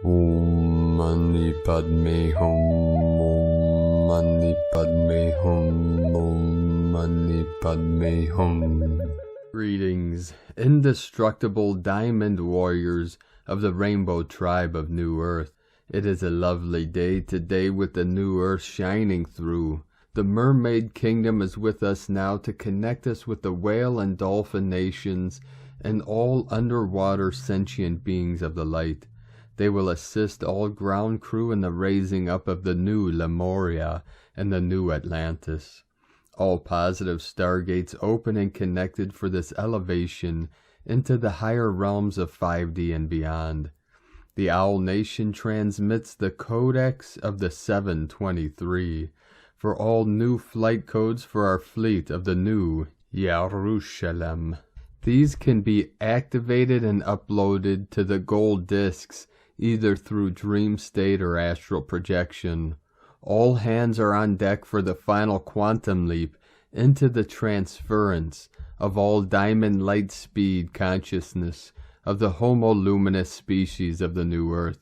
Om Mani Padme Hum. Om Mani Padme Hum. Om Mani Padme Hum. Greetings, indestructible diamond warriors of the rainbow tribe of New Earth. It is a lovely day today with the new earth shining through. The mermaid kingdom is with us now to connect us with the whale and dolphin nations and all underwater sentient beings of the light. They will assist all ground crew in the raising up of the new Lemuria and the new Atlantis. All positive stargates open and connected for this elevation into the higher realms of 5D and beyond. The Owl Nation transmits the Codex of the 723 for all new flight codes for our fleet of the new Jerusalem. These can be activated and uploaded to the gold discs either through dream state or astral projection. All hands are on deck for the final quantum leap into the transference of all diamond light speed consciousness of the Homo luminous species of the new earth.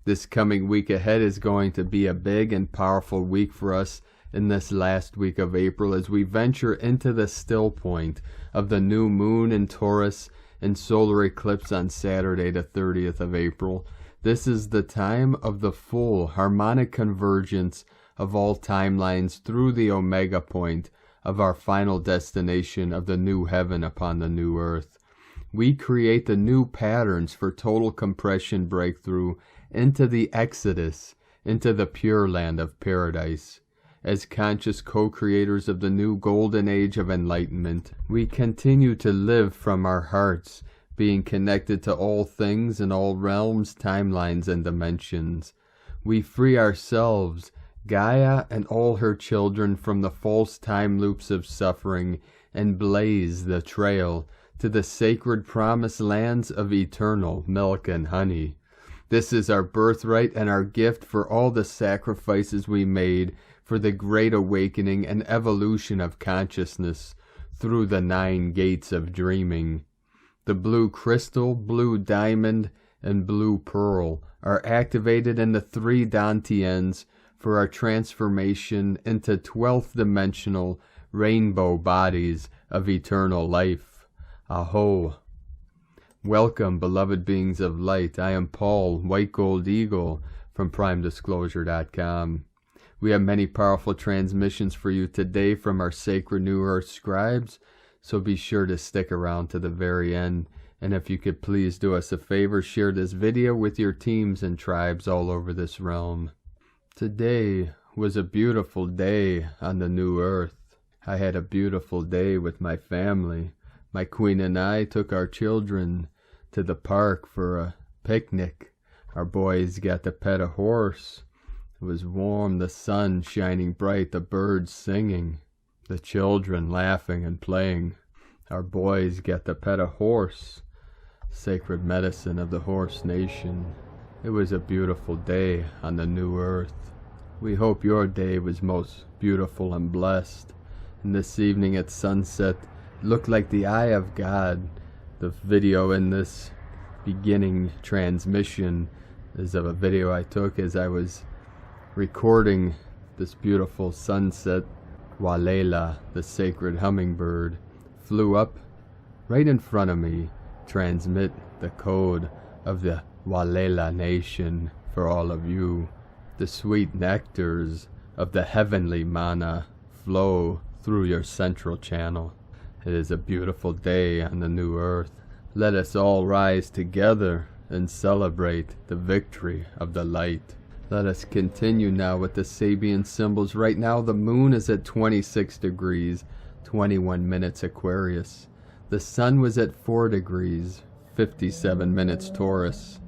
This coming week ahead is going to be a big and powerful week for us in this last week of April as we venture into the still point of the new moon in Taurus and solar eclipse on Saturday the 30th of April. This is the time of the full harmonic convergence of all timelines through the omega point of our final destination of the new heaven upon the new earth. We create the new patterns for total compression breakthrough into the exodus, into the pure land of paradise. As conscious co-creators of the new golden age of enlightenment, we continue to live from our hearts, being connected to all things in all realms, timelines, and dimensions. We free ourselves, Gaia and all her children from the false time loops of suffering and blaze the trail to the sacred promised lands of eternal milk and honey. This is our birthright and our gift for all the sacrifices we made for the great awakening and evolution of consciousness through the 9 gates of dreaming. The blue crystal, blue diamond, and blue pearl are activated in the 3 dantians for our transformation into 12th dimensional rainbow bodies of eternal life. Aho! Welcome, beloved beings of light. I am Paul, White Gold Eagle, from PrimeDisclosure.com. We have many powerful transmissions for you today from our sacred New Earth scribes, so be sure to stick around to the very end. And if you could please do us a favor, share this video with your teams and tribes all over this realm. Today was a beautiful day on the new earth. I had a beautiful day with my family. My queen and I took our children to the park for a picnic. Our boys got to pet a horse. It was warm, the sun shining bright, the birds singing, the children laughing and playing. Our boys got to pet a horse, sacred medicine of the horse nation. It was a beautiful day on the new earth. We hope your day was most beautiful and blessed. And this evening at sunset, it looked like the eye of God. The video in this beginning transmission is of a video I took as I was recording this beautiful sunset. Walela, the sacred hummingbird, flew up right in front of me, transmit the code of the Walela nation for all of you. The sweet nectars of the heavenly manna flow through your central channel. It is a beautiful day on the new earth. Let us all rise together and celebrate the victory of the light. Let us continue now with the Sabian symbols. Right now the moon is at 26 degrees, 21 minutes Aquarius. The sun was at 4 degrees, 57 minutes Taurus.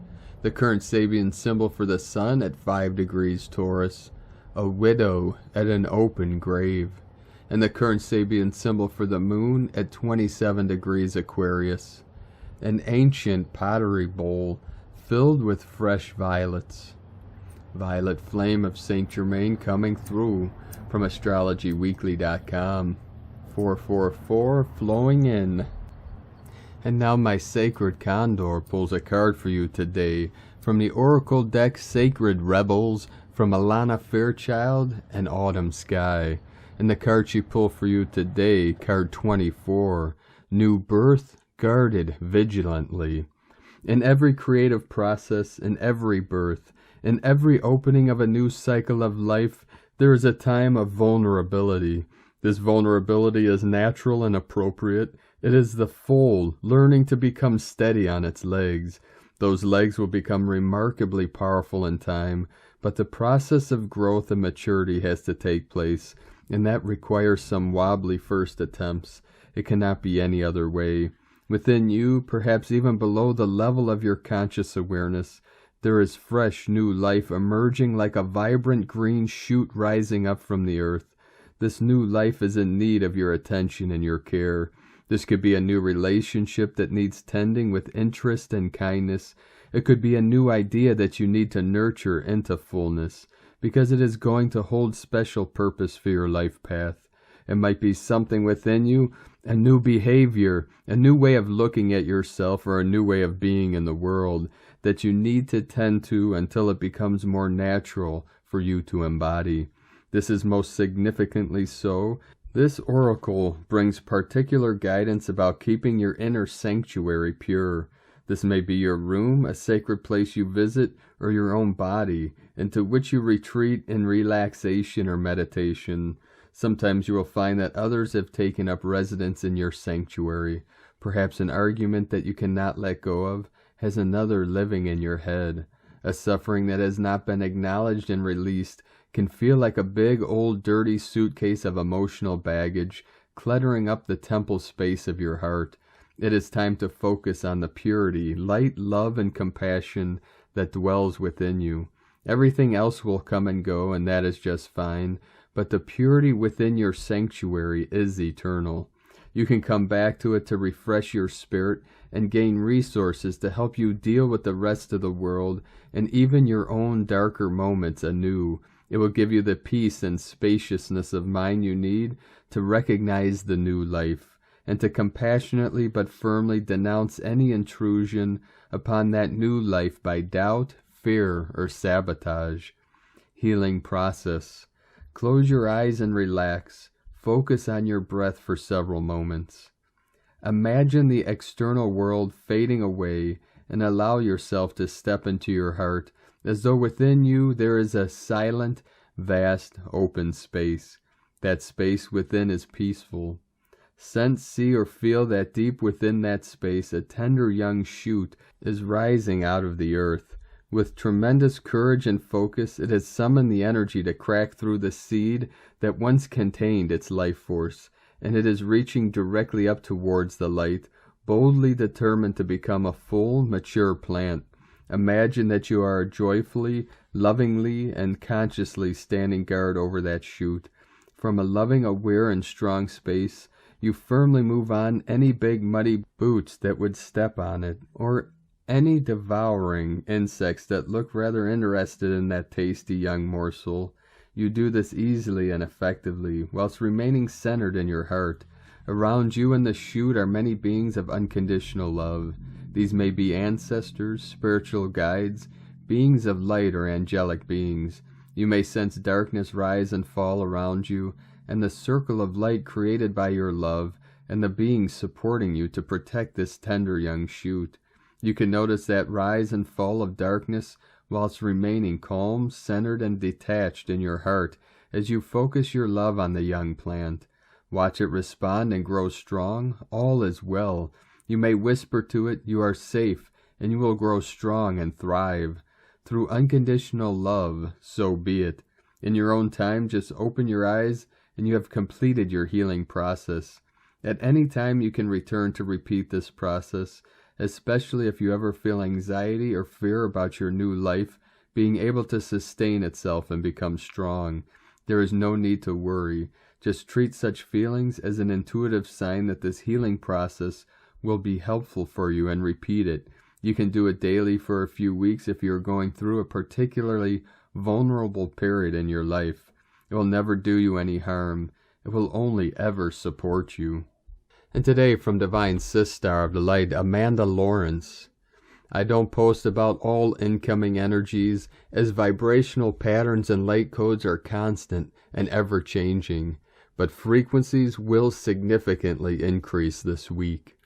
The current Sabian symbol for the sun at 5 degrees Taurus, a widow at an open grave. And the current Sabian symbol for the moon at 27 degrees Aquarius, an ancient pottery bowl filled with fresh violets. Violet flame of Saint Germain coming through from astrologyweekly.com. 444 flowing in. And now my sacred Condor pulls a card for you today From the Oracle deck, Sacred Rebels, from Alana Fairchild, and Autumn Sky. And the card she pulled for you today, card 24, New Birth, Guarded Vigilantly. In every creative process, in every birth, in every opening of a new cycle of life, there is a time of vulnerability. This vulnerability is natural and appropriate. It is the foal learning to become steady on its legs. Those legs will become remarkably powerful in time, but the process of growth and maturity has to take place, and that requires some wobbly first attempts. It cannot be any other way. Within you, perhaps even below the level of your conscious awareness, there is fresh new life emerging like a vibrant green shoot rising up from the earth. This new life is in need of your attention and your care. This could be a new relationship that needs tending with interest and kindness. It could be a new idea that you need to nurture into fullness, because it is going to hold special purpose for your life path. It might be something within you, a new behavior, a new way of looking at yourself, or a new way of being in the world that you need to tend to until it becomes more natural for you to embody. This is most significantly so. This oracle brings particular guidance about keeping your inner sanctuary pure. This may be your room, a sacred place you visit, or your own body, into which you retreat in relaxation or meditation. Sometimes you will find that others have taken up residence in your sanctuary. Perhaps an argument that you cannot let go of has another living in your head. A suffering that has not been acknowledged and released can feel like a big old dirty suitcase of emotional baggage cluttering up the temple space of your heart. It is time to focus on the purity, light, love, and compassion that dwells within you. Everything else will come and go, and that is just fine, but the purity within your sanctuary is eternal. You can come back to it to refresh your spirit and gain resources to help you deal with the rest of the world and even your own darker moments anew. It will give you the peace and spaciousness of mind you need to recognize the new life, and to compassionately but firmly denounce any intrusion upon that new life by doubt, fear, or sabotage. Healing process. Close your eyes and relax. Focus on your breath for several moments. Imagine the external world fading away and allow yourself to step into your heart as though within you there is a silent, vast, open space. That space within is peaceful. Sense, see, or feel that deep within that space a tender young shoot is rising out of the earth. With tremendous courage and focus, it has summoned the energy to crack through the seed that once contained its life force, and it is reaching directly up towards the light, boldly determined to become a full, mature plant. Imagine that you are joyfully, lovingly, and consciously standing guard over that shoot. From a loving, aware, and strong space, you firmly move on any big muddy boots that would step on it, or any devouring insects that look rather interested in that tasty young morsel. You do this easily and effectively, whilst remaining centered in your heart. Around you and the shoot are many beings of unconditional love. These may be ancestors, spiritual guides, beings of light, or angelic beings. You may sense darkness rise and fall around you, and the circle of light created by your love, and the beings supporting you to protect this tender young shoot. You can notice that rise and fall of darkness whilst remaining calm, centered, and detached in your heart as you focus your love on the young plant. Watch it respond and grow strong. All is well. You may whisper to it, you are safe, and you will grow strong and thrive. Through unconditional love, so be it. In your own time, just open your eyes, and you have completed your healing process. At any time, you can return to repeat this process, especially if you ever feel anxiety or fear about your new life being able to sustain itself and become strong. There is no need to worry. Just treat such feelings as an intuitive sign that this healing process will be helpful for you, and repeat it. You can do it daily for a few weeks if you're going through a particularly vulnerable period in your life. It will never do you any harm. It will only ever support you. And today, from Divine Sister of the Light, Amanda Lawrence. I don't post about all incoming energies, as vibrational patterns and light codes are constant and ever-changing, but frequencies will significantly increase this week.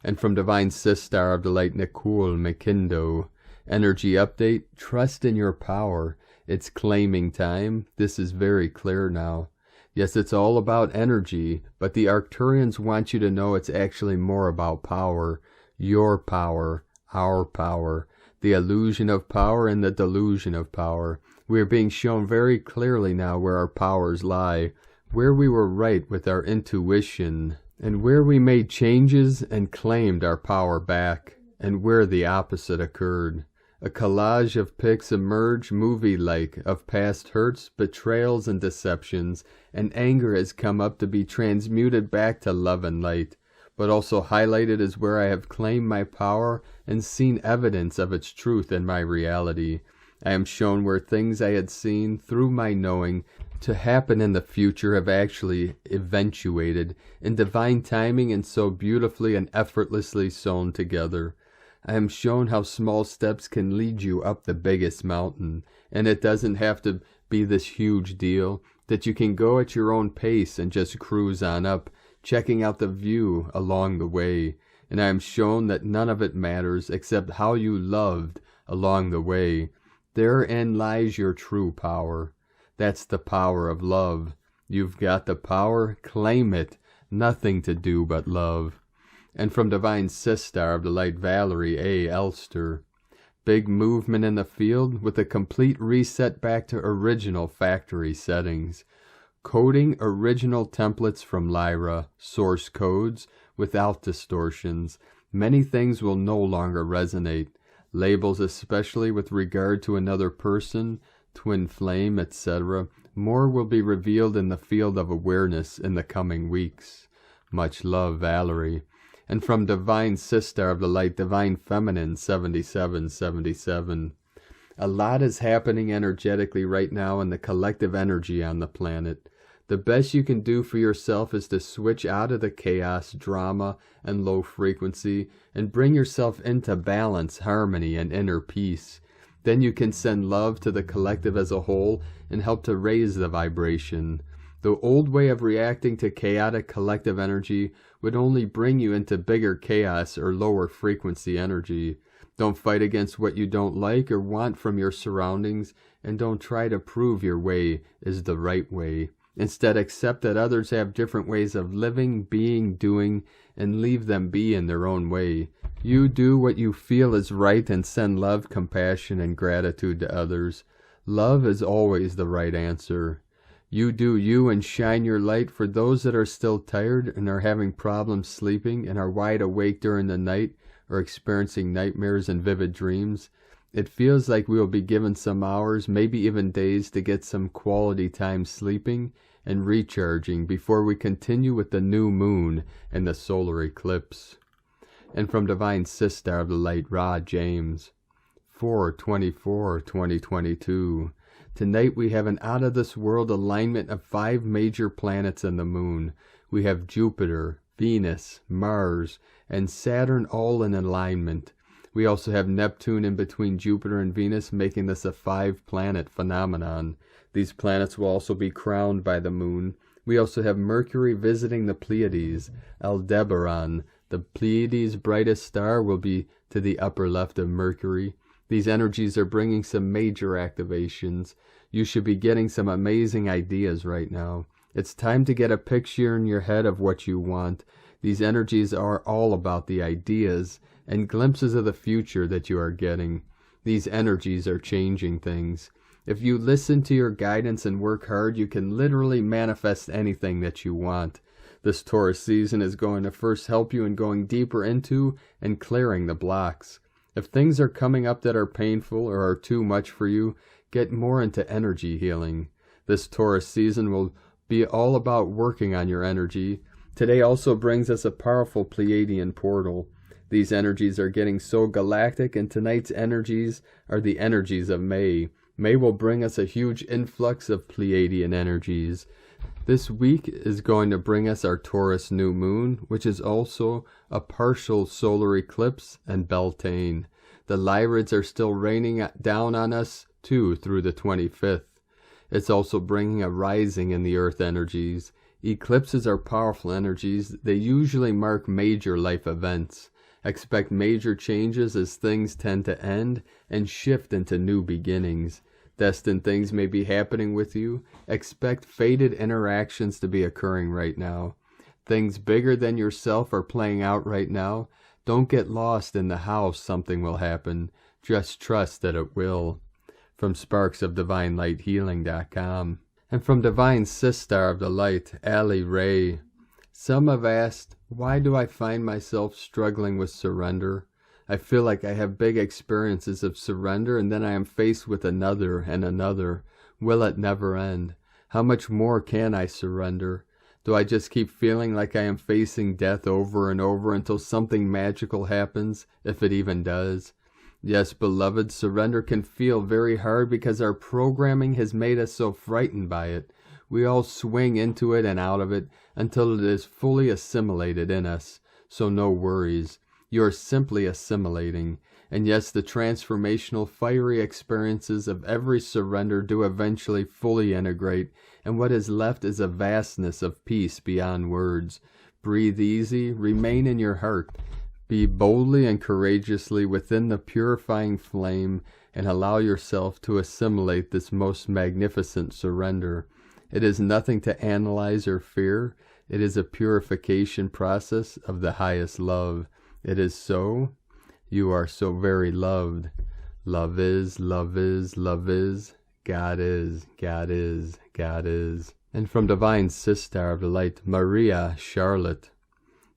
And from Divine Sistar of the Light Nicole McKindo, energy update, trust in your power. It's claiming time. This is very clear now. Yes, it's all about energy, but the Arcturians want you to know it's actually more about power. Your power, our power, the illusion of power and the delusion of power. We are being shown very clearly now where our powers lie, where we were right with our intuition, and where we made changes and claimed our power back, and where the opposite occurred. A collage of pics emerge movie-like of past hurts, betrayals, and deceptions, and anger has come up to be transmuted back to love and light. But also highlighted is where I have claimed my power and seen evidence of its truth in my reality. I am shown where things I had seen through my knowing to happen in the future have actually eventuated in divine timing and so beautifully and effortlessly sewn together. I am shown how small steps can lead you up the biggest mountain, and it doesn't have to be this huge deal, that you can go at your own pace and just cruise on up, checking out the view along the way. And I am shown that none of it matters except how you loved along the way. Therein lies your true power. That's the power of love. You've got the power, claim it. Nothing to do but love. And from Divine Sistar of the Light Valerie A. Elster, big movement in the field with a complete reset back to original factory settings. Coding original templates from Lyra, source codes, without distortions. Many things will no longer resonate. Labels, especially with regard to another person, twin flame, etc. More will be revealed in the field of awareness in the coming weeks. Much love, Valerie. And from Divine Sistar of the Light, Divine Feminine 7777. A lot is happening energetically right now in the collective energy on the planet. The best you can do for yourself is to switch out of the chaos, drama, and low frequency and bring yourself into balance, harmony, and inner peace. Then you can send love to the collective as a whole and help to raise the vibration. The old way of reacting to chaotic collective energy would only bring you into bigger chaos or lower frequency energy. Don't fight against what you don't like or want from your surroundings, and don't try to prove your way is the right way. Instead, accept that others have different ways of living, being, doing, and leave them be in their own way. You do what you feel is right and send love, compassion, and gratitude to others. Love is always the right answer. You do you and shine your light for those that are still tired and are having problems sleeping and are wide awake during the night or experiencing nightmares and vivid dreams. It feels like we will be given some hours, maybe even days, to get some quality time sleeping and recharging before we continue with the new moon and the solar eclipse. And from Divine Sistar of the Light, Ra James, 4/24/2022. Tonight we have an out-of-this-world alignment of 5 major planets and the moon. We have Jupiter, Venus, Mars, and Saturn all in alignment. We also have Neptune in between Jupiter and Venus, making this a 5-planet phenomenon. These planets will also be crowned by the moon. We also have Mercury visiting the Pleiades. Aldebaran, the Pleiades' brightest star, will be to the upper left of Mercury. These energies are bringing some major activations. You should be getting some amazing ideas right now. It's time to get a picture in your head of what you want. These energies are all about the ideas and glimpses of the future that you are getting. These energies are changing things. If you listen to your guidance and work hard, you can literally manifest anything that you want. This Taurus season is going to first help you in going deeper into and clearing the blocks. If things are coming up that are painful or are too much for you, get more into energy healing. This Taurus season will be all about working on your energy. Today also brings us a powerful Pleiadian portal. These energies are getting so galactic, and tonight's energies are the energies of May. May will bring us a huge influx of Pleiadian energies. This week is going to bring us our Taurus new moon, which is also a partial solar eclipse and Beltane. The Lyrids are still raining down on us, too, through the 25th. It's also bringing a rising in the earth energies. Eclipses are powerful energies. They usually mark major life events. Expect major changes as things tend to end and shift into new beginnings. Destined things may be happening with you. Expect fated interactions to be occurring right now. Things bigger than yourself are playing out right now. Don't get lost in the how something will happen. Just trust that it will. From sparksofdivinelighthealing.com. And from Divine Sister of the Light, Ali Ray. Some have asked, why do I find myself struggling with surrender? I feel like I have big experiences of surrender, and then I am faced with another and another. Will it never end? How much more can I surrender? Do I just keep feeling like I am facing death over and over until something magical happens, if it even does? Yes, beloved, surrender can feel very hard because our programming has made us so frightened by it. We all swing into it and out of it until it is fully assimilated in us. So no worries. You are simply assimilating. And yes, the transformational, fiery experiences of every surrender do eventually fully integrate, and what is left is a vastness of peace beyond words. Breathe easy, remain in your heart. Be boldly and courageously within the purifying flame, and allow yourself to assimilate this most magnificent surrender. It is nothing to analyze or fear. It is a purification process of the highest love. It is so. You are so very loved. Love is, love is, love is. God is, God is, God is. And from Divine Sister of the Light, Maria Charlotte.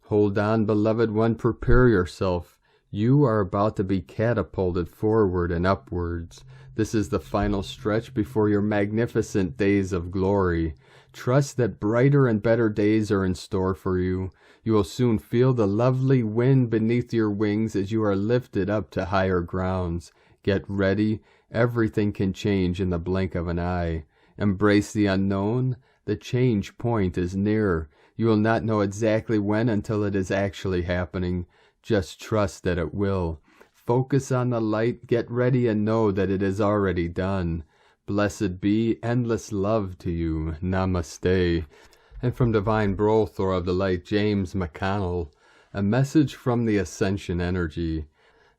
Hold on, beloved one, prepare yourself. You are about to be catapulted forward and upwards. This is the final stretch before your magnificent days of glory. Trust that brighter and better days are in store for you. You will soon feel the lovely wind beneath your wings as you are lifted up to higher grounds. Get ready. Everything can change in the blink of an eye. Embrace the unknown. The change point is near. You will not know exactly when until it is actually happening. Just trust that it will. Focus on the light. Get ready and know that it is already done. Blessed be, endless love to you. Namaste. And from Divine Brothor of the Light, James McConnell, a message from the Ascension Energy.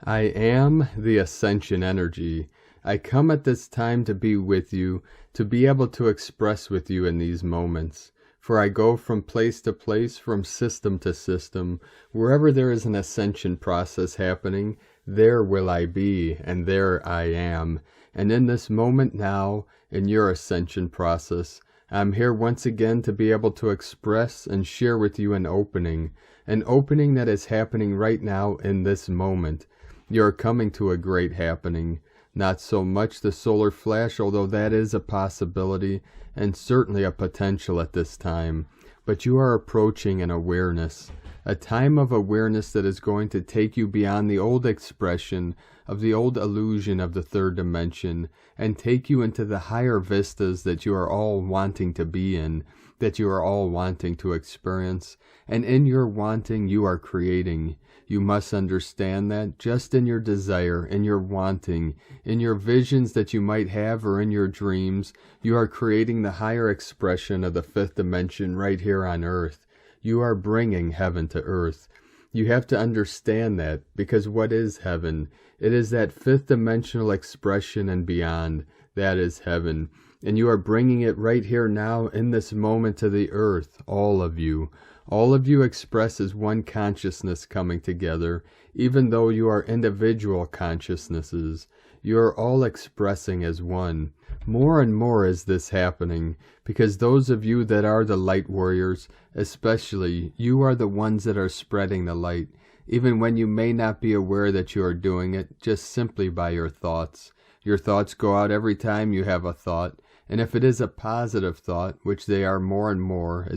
I am the Ascension Energy. I come at this time to be with you, to be able to express with you in these moments. For I go from place to place, from system to system. Wherever there is an ascension process happening, there will I be, and there I am. And in this moment now, in your ascension process, I'm here once again to be able to express and share with you an opening that is happening right now in this moment. You're coming to a great happening. Not so much the solar flash, although that is a possibility and certainly a potential at this time. But you are approaching an awareness, a time of awareness that is going to take you beyond the old expression of the old illusion of the third dimension and take you into the higher vistas that you are all wanting to be in, that you are all wanting to experience. And in your wanting, you are creating. You must understand that just in your desire, in your wanting, in your visions that you might have or in your dreams, you are creating the higher expression of the fifth dimension right here on earth. You are bringing heaven to earth. You have to understand that, because what is heaven? It is that fifth dimensional expression and beyond. That is heaven. And you are bringing it right here now in this moment to the earth, all of you. All of you express as one consciousness coming together, even though you are individual consciousnesses. You are all expressing as one. More and more is this happening, because those of you that are the light warriors, especially, you are the ones that are spreading the light, even when you may not be aware that you are doing it, just simply by your thoughts. Your thoughts go out every time you have a thought, and if it is a positive thought, which they are more and more,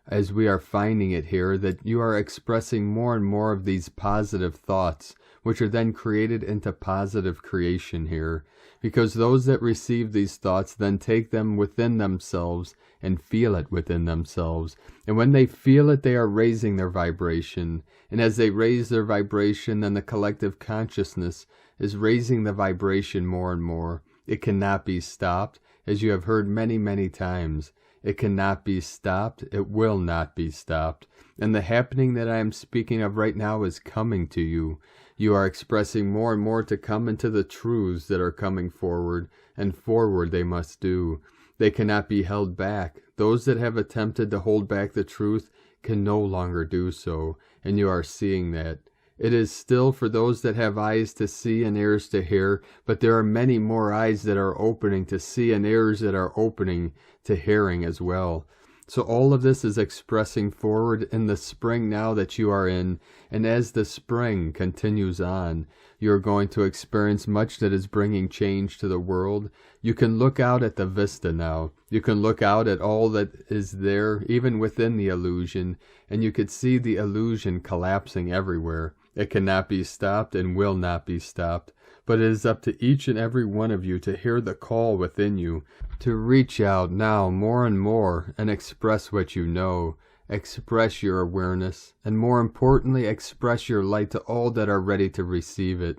as we are finding it here, that you are expressing more and more of these positive thoughts, which are then created into positive creation here, because those that receive these thoughts then take them within themselves and feel it within themselves. And when they feel it, they are raising their vibration. And as they raise their vibration, then the collective consciousness is raising the vibration more and more. It cannot be stopped, as you have heard many, many times. It cannot be stopped. It will not be stopped. And the happening that I am speaking of right now is coming to you. You are expressing more and more to come into the truths that are coming forward, and forward they must do. They cannot be held back. Those that have attempted to hold back the truth can no longer do so, and you are seeing that. It is still for those that have eyes to see and ears to hear, but there are many more eyes that are opening to see and ears that are opening to hearing as well. So all of this is expressing forward in the spring now that you are in, and as the spring continues on, you are going to experience much that is bringing change to the world. You can look out at the vista now. You can look out at all that is there, even within the illusion, and you could see the illusion collapsing everywhere. It cannot be stopped and will not be stopped. But it is up to each and every one of you to hear the call within you, to reach out now more and more and express what you know, express your awareness, and more importantly, express your light to all that are ready to receive it.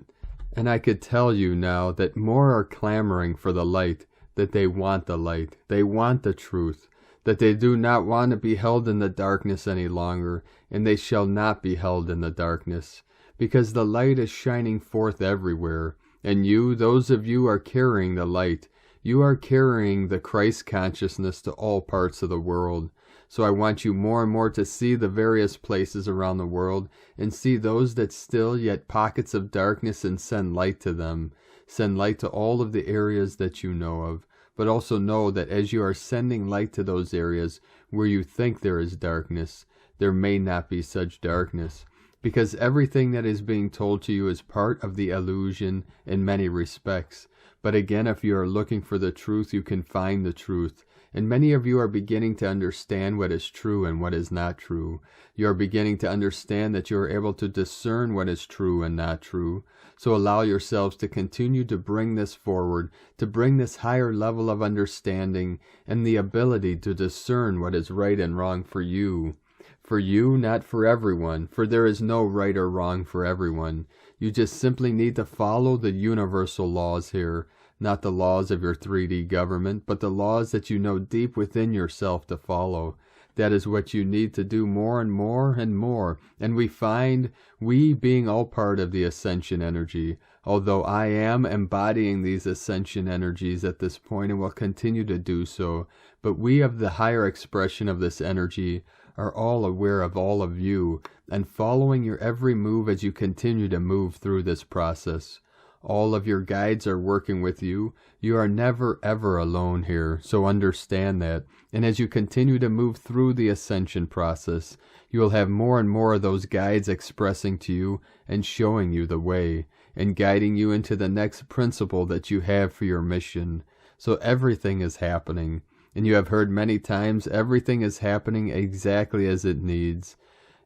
And I could tell you now that more are clamoring for the light, that they want the light, they want the truth, that they do not want to be held in the darkness any longer, and they shall not be held in the darkness. Because the light is shining forth everywhere, and you, those of you, are carrying the light. You are carrying the Christ consciousness to all parts of the world. So I want you more and more to see the various places around the world, and see those that still yet pockets of darkness, and send light to them. Send light to all of the areas that you know of. But also know that as you are sending light to those areas where you think there is darkness, there may not be such darkness. Because everything that is being told to you is part of the illusion in many respects. But again, if you are looking for the truth, you can find the truth. And many of you are beginning to understand what is true and what is not true. You are beginning to understand that you are able to discern what is true and not true. So allow yourselves to continue to bring this forward, to bring this higher level of understanding and the ability to discern what is right and wrong for you. For you, not for everyone, for there is no right or wrong for everyone. You just simply need to follow the universal laws here, not the laws of your 3D government, but the laws that you know deep within yourself to follow. That is what you need to do more and more and more. And we find, we being all part of the ascension energy, although I am embodying these ascension energies at this point and will continue to do so, but we of the higher expression of this energy are all aware of all of you and following your every move as you continue to move through this process. All of your guides are working with you. You are never ever alone here, so understand that. And as you continue to move through the ascension process, you will have more and more of those guides expressing to you and showing you the way, and guiding you into the next principle that you have for your mission. So everything is happening. And you have heard many times, everything is happening exactly as it needs,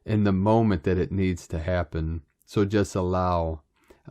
in the moment that it needs to happen. So just allow.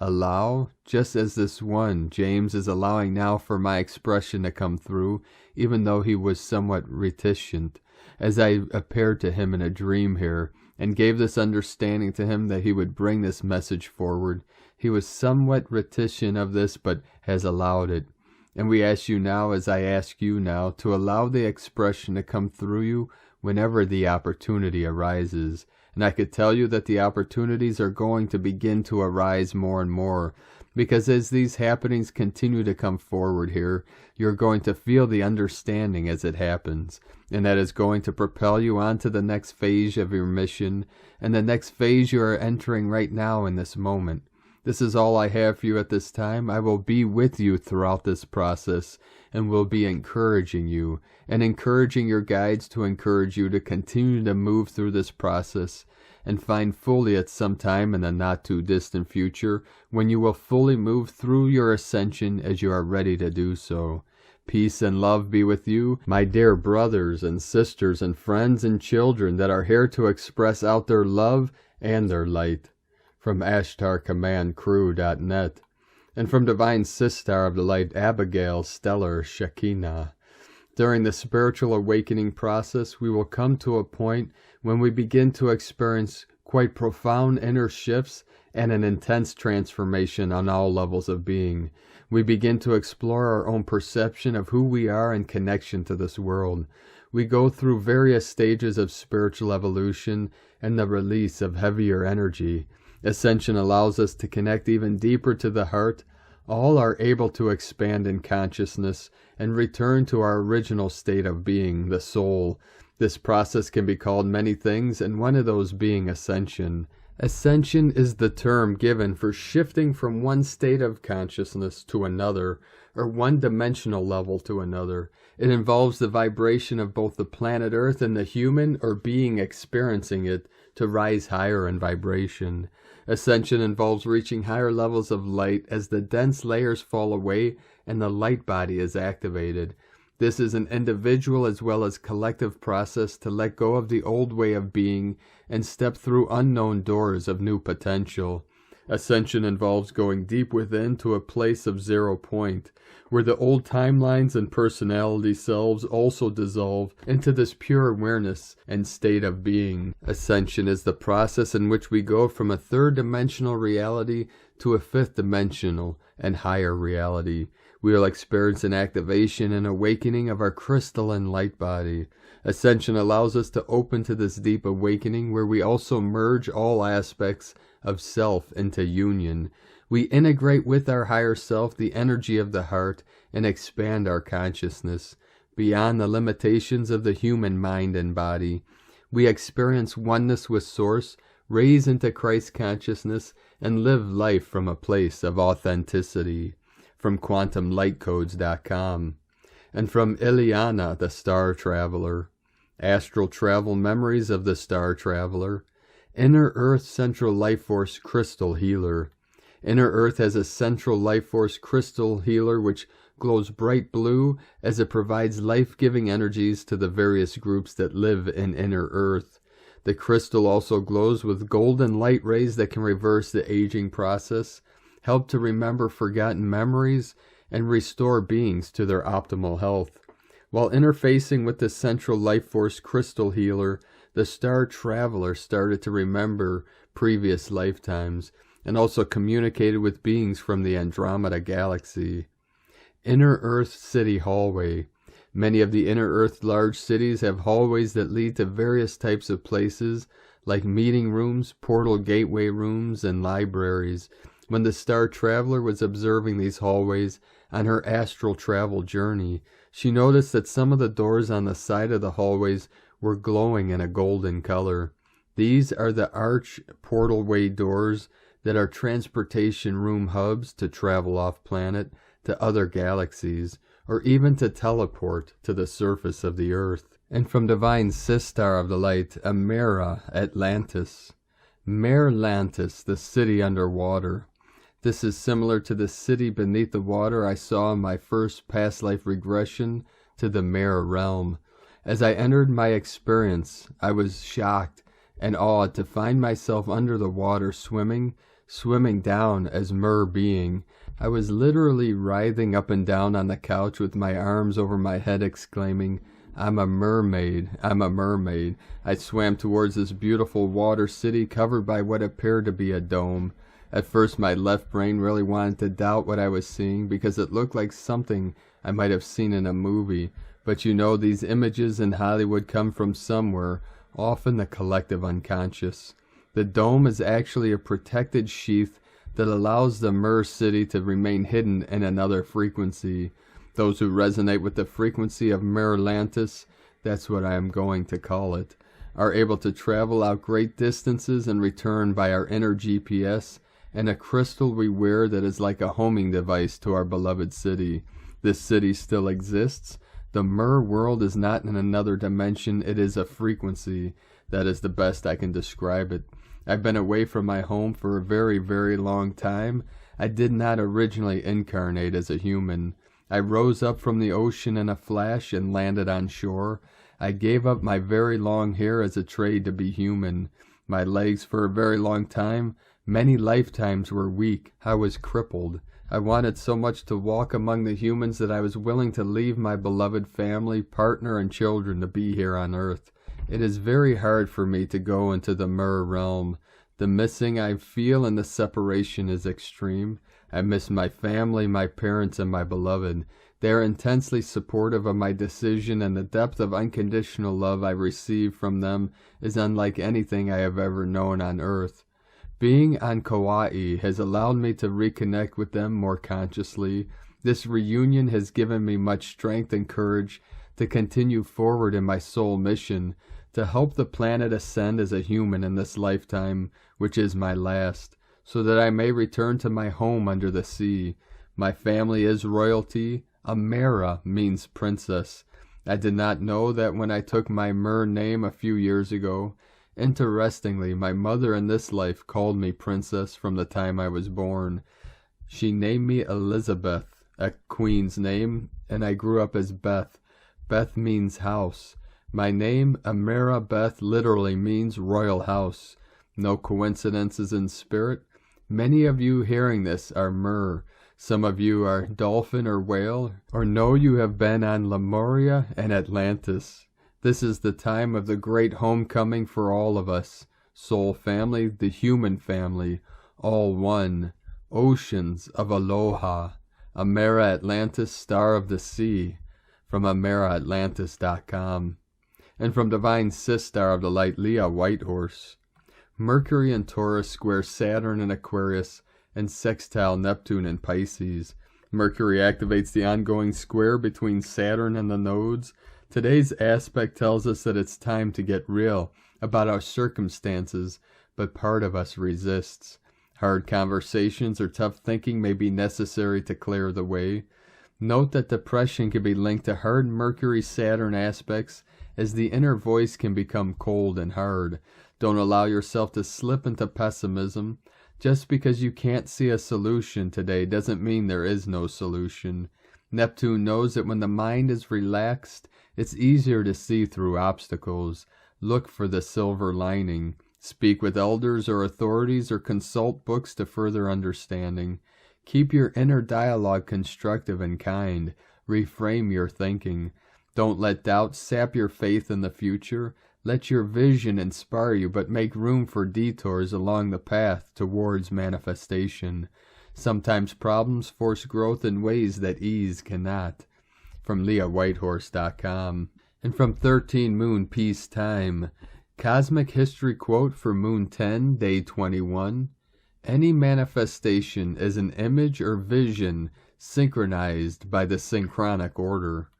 Allow, just as this one, James, is allowing now for my expression to come through, even though he was somewhat reticent, as I appeared to him in a dream here, and gave this understanding to him that he would bring this message forward. He was somewhat reticent of this, but has allowed it. And we ask you now, as I ask you now, to allow the expression to come through you whenever the opportunity arises. And I could tell you that the opportunities are going to begin to arise more and more, because as these happenings continue to come forward here, you're going to feel the understanding as it happens. And that is going to propel you on to the next phase of your mission, and the next phase you are entering right now in this moment. This is all I have for you at this time. I will be with you throughout this process and will be encouraging you and encouraging your guides to encourage you to continue to move through this process and find fully at some time in the not too distant future when you will fully move through your ascension as you are ready to do so. Peace and love be with you, my dear brothers and sisters and friends and children that are here to express out their love and their light. From AshtarCommandCrew.net, and from Divine Sistar of the Light Abigail Stellar Shekinah. During the spiritual awakening process, we will come to a point when we begin to experience quite profound inner shifts, and an intense transformation on all levels of being. We begin to explore our own perception of who we are in connection to this world. We go through various stages of spiritual evolution and the release of heavier energy. Ascension allows us to connect even deeper to the heart. All are able to expand in consciousness and return to our original state of being, the soul. This process can be called many things, and one of those being ascension. Ascension is the term given for shifting from one state of consciousness to another, or one-dimensional level to another. It involves the vibration of both the planet Earth and the human or being experiencing it to rise higher in vibration. Ascension involves reaching higher levels of light as the dense layers fall away and the light body is activated. This is an individual as well as collective process to let go of the old way of being and step through unknown doors of new potential. Ascension involves going deep within to a place of 0 point, where the old timelines and personality selves also dissolve into this pure awareness and state of being. Ascension is the process in which we go from a third-dimensional reality to a fifth-dimensional and higher reality. We will experience an activation and awakening of our crystalline light body. Ascension allows us to open to this deep awakening where we also merge all aspects of self into union. We integrate with our higher self the energy of the heart and expand our consciousness beyond the limitations of the human mind and body. We experience oneness with Source, raise into Christ consciousness, and live life from a place of authenticity. From QuantumLightCodes.com. And from Ileana, the Star Traveler. Astral Travel Memories of the Star Traveler. Inner Earth Central Life Force Crystal Healer. Inner Earth has a central life force crystal healer which glows bright blue as it provides life-giving energies to the various groups that live in Inner Earth. The crystal also glows with golden light rays that can reverse the aging process, help to remember forgotten memories, and restore beings to their optimal health. While interfacing with the central life force crystal healer, the Star Traveler started to remember previous lifetimes and also communicated with beings from the Andromeda Galaxy. Inner Earth City Hallway. Many of the Inner Earth large cities have hallways that lead to various types of places like meeting rooms, portal gateway rooms, and libraries. When the Star Traveler was observing these hallways on her astral travel journey, she noticed that some of the doors on the side of the hallways were glowing in a golden color. These are the arch portalway doors that are transportation room hubs to travel off-planet to other galaxies, or even to teleport to the surface of the Earth. And from Divine Sistar of the Light, a Mer Lantis. Mer Lantis, the city underwater. This is similar to the city beneath the water I saw in my first past life regression to the Mer realm. As I entered my experience, I was shocked and awed to find myself under the water swimming down as Mer being. I was literally writhing up and down on the couch with my arms over my head exclaiming, "I'm a mermaid, I'm a mermaid." I swam towards this beautiful water city covered by what appeared to be a dome. At first my left brain really wanted to doubt what I was seeing because it looked like something I might have seen in a movie. But you know, these images in Hollywood come from somewhere, often the collective unconscious. The dome is actually a protected sheath that allows the Mer city to remain hidden in another frequency. Those who resonate with the frequency of Mer Lantis, that's what I am going to call it, are able to travel out great distances and return by our inner GPS and a crystal we wear that is like a homing device to our beloved city. This city still exists. The Mer world is not in another dimension, it is a frequency. That is the best I can describe it. I've been away from my home for a very, very long time. I did not originally incarnate as a human. I rose up from the ocean in a flash and landed on shore. I gave up my very long hair as a trade to be human. My legs for a very long time, many lifetimes, were weak. I was crippled. I wanted so much to walk among the humans that I was willing to leave my beloved family, partner, and children to be here on Earth. It is very hard for me to go into the Mer realm. The missing I feel and the separation is extreme. I miss my family, my parents, and my beloved. They are intensely supportive of my decision, and the depth of unconditional love I receive from them is unlike anything I have ever known on Earth. Being on Kauai has allowed me to reconnect with them more consciously. This reunion has given me much strength and courage to continue forward in my soul mission, to help the planet ascend as a human in this lifetime, which is my last, so that I may return to my home under the sea. My family is royalty. Amera means princess. I did not know that when I took my Mer name a few years ago. Interestingly, my mother in this life called me princess from the time I was born. She named me Elizabeth, a queen's name, and I grew up as Beth. Beth means house. My name, Amera Beth, literally means royal house. No coincidences in spirit. Many of you hearing this are Mer. Some of you are dolphin or whale, or know you have been on Lemuria and Atlantis. This is the time of the great homecoming for all of us. Soul family, the human family, all one. Oceans of aloha. Amera Atlantis, star of the sea. From AmeraAtlantis.com. And from Divine Sis, star of the light, Leah Whitehorse. Mercury in Taurus square Saturn in Aquarius, and sextile Neptune in Pisces. Mercury activates the ongoing square between Saturn and the nodes. Today's aspect tells us that it's time to get real about our circumstances, but part of us resists. Hard conversations or tough thinking may be necessary to clear the way. Note that depression can be linked to hard Mercury-Saturn aspects, as the inner voice can become cold and hard. Don't allow yourself to slip into pessimism. Just because you can't see a solution today doesn't mean there is no solution. Neptune knows that when the mind is relaxed, it's easier to see through obstacles. Look for the silver lining. Speak with elders or authorities or consult books to further understanding. Keep your inner dialogue constructive and kind. Reframe your thinking. Don't let doubt sap your faith in the future. Let your vision inspire you, but make room for detours along the path towards manifestation. Sometimes problems force growth in ways that ease cannot. From LeahWhitehorse.com. And from 13 Moon Peace Time. Cosmic History Quote for Moon 10, Day 21. Any manifestation is an image or vision synchronized by the synchronic order.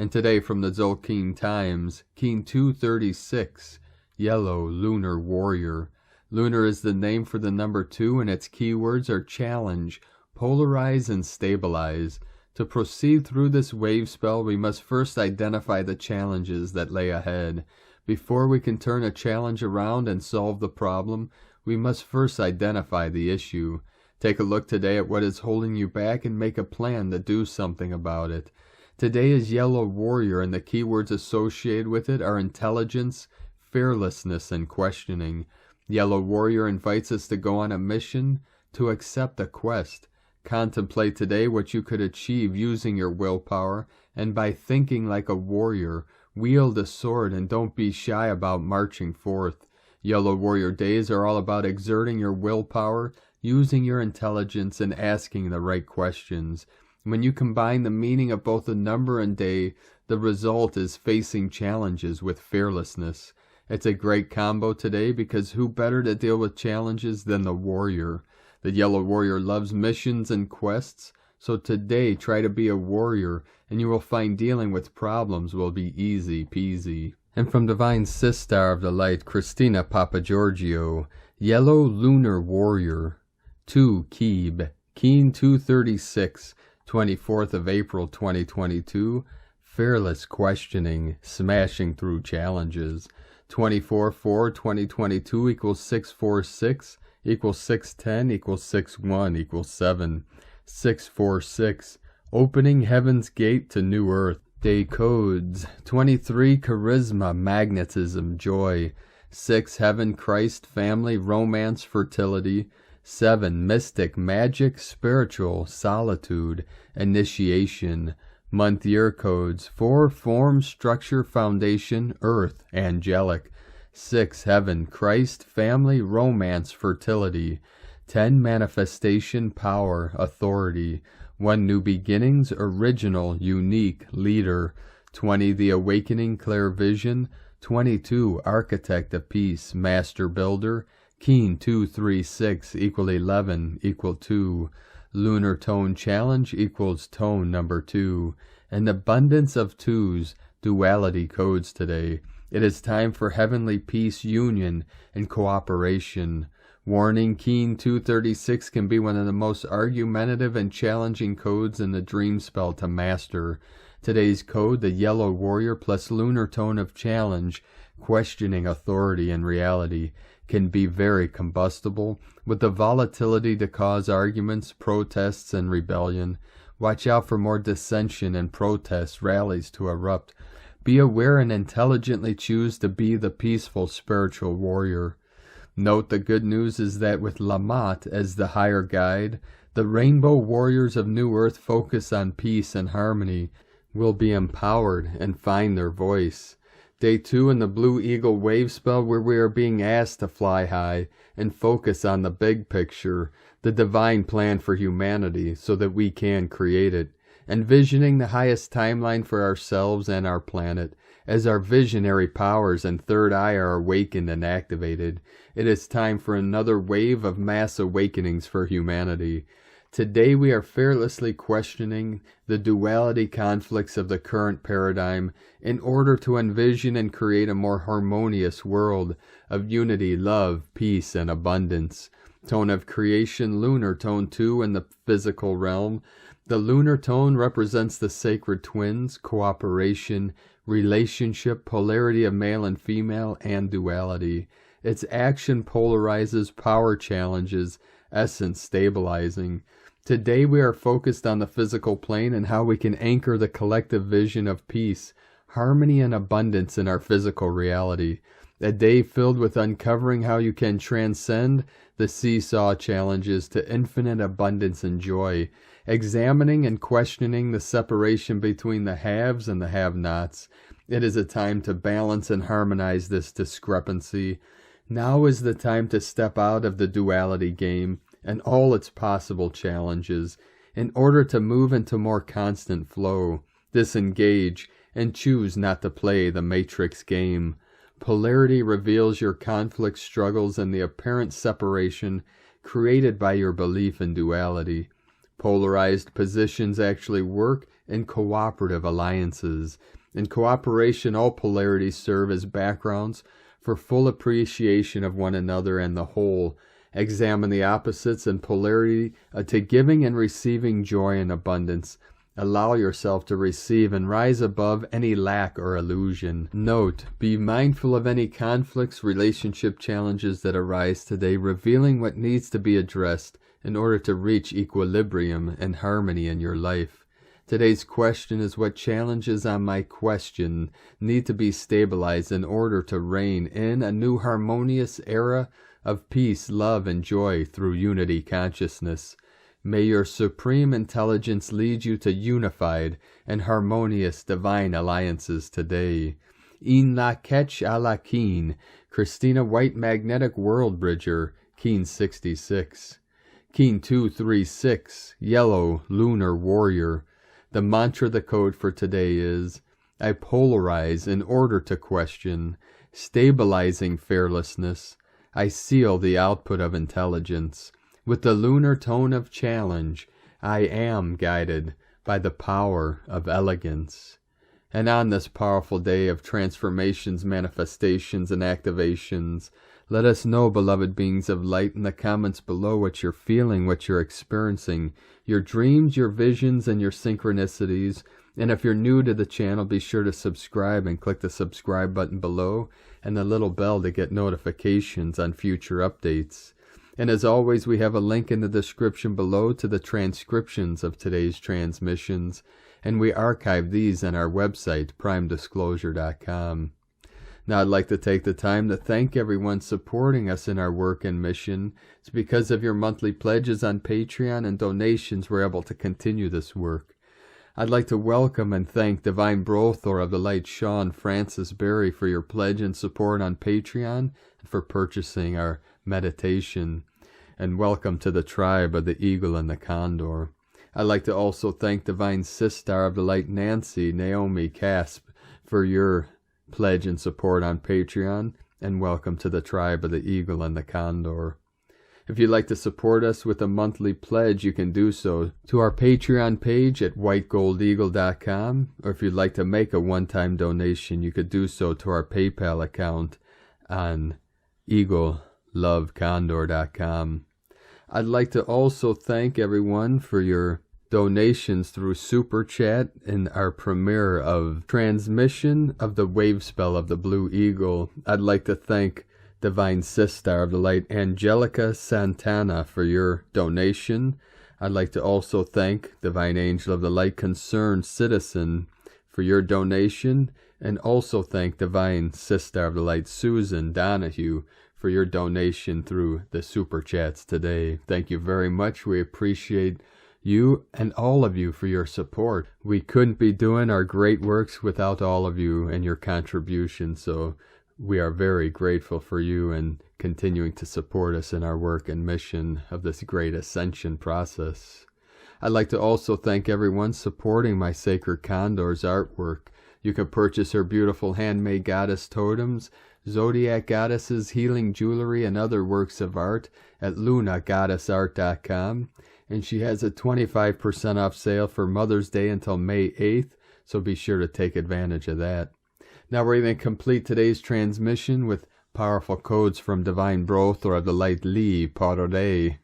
And today from the Tzolk'in Times, Keen 236, Yellow Lunar Warrior. Lunar is the name for the number 2, and its keywords are challenge, polarize, and stabilize. To proceed through this wave spell, we must first identify the challenges that lay ahead. Before we can turn a challenge around and solve the problem, we must first identify the issue. Take a look today at what is holding you back and make a plan to do something about it. Today is Yellow Warrior, and the keywords associated with it are intelligence, fearlessness, and questioning. Yellow Warrior invites us to go on a mission, to accept a quest. Contemplate today what you could achieve using your willpower, and by thinking like a warrior, wield a sword and don't be shy about marching forth. Yellow Warrior days are all about exerting your willpower, using your intelligence, and asking the right questions. When you combine the meaning of both the number and day, the result is facing challenges with fearlessness. It's a great combo today because who better to deal with challenges than the warrior? The Yellow Warrior loves missions and quests, so today try to be a warrior and you will find dealing with problems will be easy peasy. And from Divine Sis Star of the Light, Christina Papagiorgio, Yellow Lunar Warrior. 2 Keeb, Keen 236, 24th of April 2022, fearless questioning, smashing through challenges. 24/4/2022 equals 646 equals 610 equals 61 equals 7. 646, opening heaven's gate to new earth. Day codes 23 charisma, magnetism, joy. 6 heaven, Christ, family, romance, fertility. 7 mystic, magic, spiritual, solitude, initiation. Month-year codes: 4, form, structure, foundation, earth, angelic. 6, heaven, Christ, family, romance, fertility. 10, manifestation, power, authority. 1, new beginnings, original, unique, leader. 20, the awakening, clear vision. 22, architect of peace, master builder. Keen 2, 3, 6 equal 11 equal 2. Lunar tone challenge equals tone number 2. An abundance of 2s, duality codes today. It is time for heavenly peace, union, and cooperation. Warning: Keen 236 can be one of the most argumentative and challenging codes in the dream spell to master. Today's code, the yellow warrior plus lunar tone of challenge, questioning authority and reality, can be very combustible, with the volatility to cause arguments, protests, and rebellion. Watch out for more dissension and protest rallies to erupt. Be aware and intelligently choose to be the peaceful spiritual warrior. Note the good news is that with Lamat as the higher guide, the rainbow warriors of New Earth focus on peace and harmony, will be empowered and find their voice. Day 2 in the Blue Eagle wave spell, where we are being asked to fly high and focus on the big picture, the divine plan for humanity, so that we can create it. Envisioning the highest timeline for ourselves and our planet, as our visionary powers and third eye are awakened and activated. It is time for another wave of mass awakenings for humanity. Today we are fearlessly questioning the duality conflicts of the current paradigm in order to envision and create a more harmonious world of unity, love, peace, and abundance. Tone of creation, lunar tone 2 in the physical realm. The lunar tone represents the sacred twins, cooperation, relationship, polarity of male and female, and duality. Its action polarizes, power challenges, essence stabilizing. Today we are focused on the physical plane and how we can anchor the collective vision of peace, harmony, and abundance in our physical reality. A day filled with uncovering how you can transcend the seesaw challenges to infinite abundance and joy, examining and questioning the separation between the haves and the have-nots. It is a time to balance and harmonize this discrepancy. Now is the time to step out of the duality game and all its possible challenges in order to move into more constant flow, disengage, and choose not to play the matrix game. Polarity reveals your conflict struggles and the apparent separation created by your belief in duality. Polarized positions actually work in cooperative alliances. In cooperation, all polarities serve as backgrounds for full appreciation of one another and the whole. Examine the opposites and polarity to giving and receiving joy and abundance. Allow yourself to receive and rise above any lack or illusion. Note: be mindful of any conflicts, relationship challenges that arise today, revealing what needs to be addressed in order to reach equilibrium and harmony in your life. Today's question is: what challenges on my question need to be stabilized in order to reign in a new harmonious era of peace, love, and joy through unity consciousness? May your supreme intelligence lead you to unified and harmonious divine alliances today. In la ketch a la Keen, Christina White Magnetic World Bridger, Keen 66. Keen 236, Yellow Lunar Warrior. The mantra, the code for today is: I polarize in order to question, stabilizing fearlessness. I seal the output of intelligence. With the lunar tone of challenge, I am guided by the power of elegance. And on this powerful day of transformations, manifestations, and activations, let us know, beloved beings of light, in the comments below what you're feeling, what you're experiencing, your dreams, your visions, and your synchronicities. And if you're new to the channel, be sure to subscribe and click the subscribe button below and the little bell to get notifications on future updates. And as always, we have a link in the description below to the transcriptions of today's transmissions, and we archive these on our website, primedisclosure.com. Now, I'd like to take the time to thank everyone supporting us in our work and mission. It's because of your monthly pledges on Patreon and donations we're able to continue this work. I'd like to welcome and thank Divine Brothor of the Light SeanFrancis B for your pledge and support on Patreon and for purchasing our meditation. And welcome to the tribe of the Eagle and the Condor. I'd like to also thank Divine Sister of the Light Naomi C for your pledge and support on Patreon. And welcome to the tribe of the Eagle and the Condor. If you'd like to support us with a monthly pledge, you can do so to our Patreon page at whitegoldeagle.com, or if you'd like to make a one-time donation, you could do so to our PayPal account on eaglelovecondor.com. I'd like to also thank everyone for your donations through Super Chat in our premiere of transmission of the wave spell of the Blue Eagle. I'd like to thank Divine Sister of the Light Angelica Santana for your donation. I'd like to also thank Divine Angel of the Light Concerned Citizen for your donation, and also thank Divine Sister of the Light Susan Donahue for your donation through the Super Chats today. Thank you very much. We appreciate you and all of you for your support. We couldn't be doing our great works without all of you and your contribution, so we are very grateful for you and continuing to support us in our work and mission of this great ascension process. I'd like to also thank everyone supporting my Sacred Condor's artwork. You can purchase her beautiful handmade goddess totems, zodiac goddesses, healing jewelry, and other works of art at lunagoddessart.com. And she has a 25% off sale for Mother's Day until May 8th, so be sure to take advantage of that. Now we're going to complete today's transmission with powerful codes from Divine Brothor of the Light Lee, Prairie,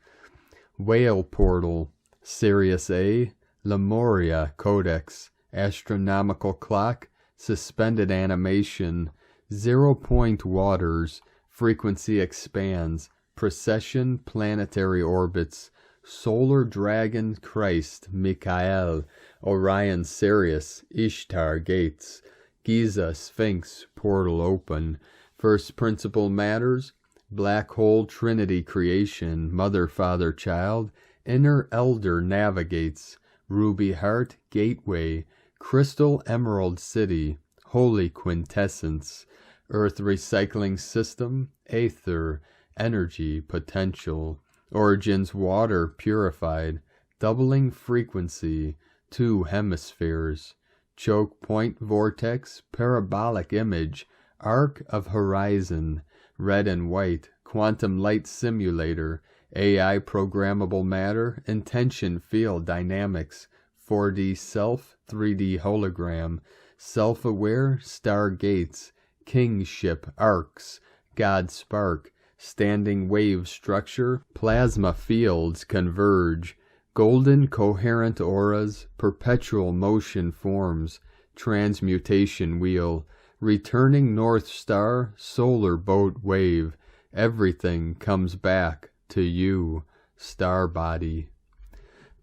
Whale Portal, Sirius A, Lemuria Codex, Astronomical Clock, Suspended Animation, 0 Point Waters, Frequency Expands, Precession Planetary Orbits, Solar Dragon Christ, Michael, Orion Sirius, Ishtar Gates, Giza Sphinx Portal Open, First Principle Matters, Black Hole Trinity Creation, Mother Father Child, Inner Elder Navigates, Ruby Heart Gateway, Crystal Emerald City, Holy Quintessence, Earth Recycling System, Aether, Energy Potential, Origins Water Purified, Doubling Frequency, 2 Hemispheres, Choke Point Vortex, Parabolic Image, Arc of Horizon, Red and White, Quantum Light Simulator, AI Programmable Matter, Intention Field Dynamics, 4D Self, 3D Hologram, Self-Aware, Stargates, Kingship Arcs, God Spark, Standing Wave Structure, Plasma Fields Converge, Golden Coherent Auras, Perpetual Motion Forms, Transmutation Wheel, Returning North Star, Solar Boat Wave, Everything Comes Back to You, Star Body.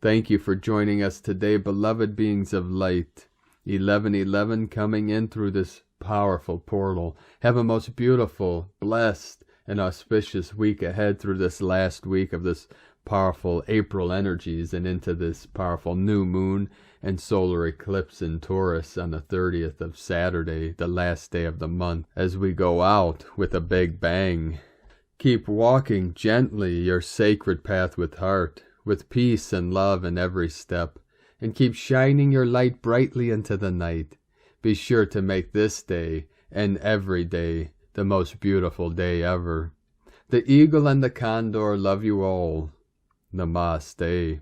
Thank you for joining us today, beloved beings of light. 1111 coming in through this powerful portal. Have a most beautiful, blessed, and auspicious week ahead through this last week of this powerful April energies and into this powerful new moon and solar eclipse in Taurus on the 30th of Saturday, the last day of the month, as we go out with a big bang. Keep walking gently your sacred path with heart, with peace and love in every step, and keep shining your light brightly into the night. Be sure to make this day and every day the most beautiful day ever. The Eagle and the Condor love you all. Namaste.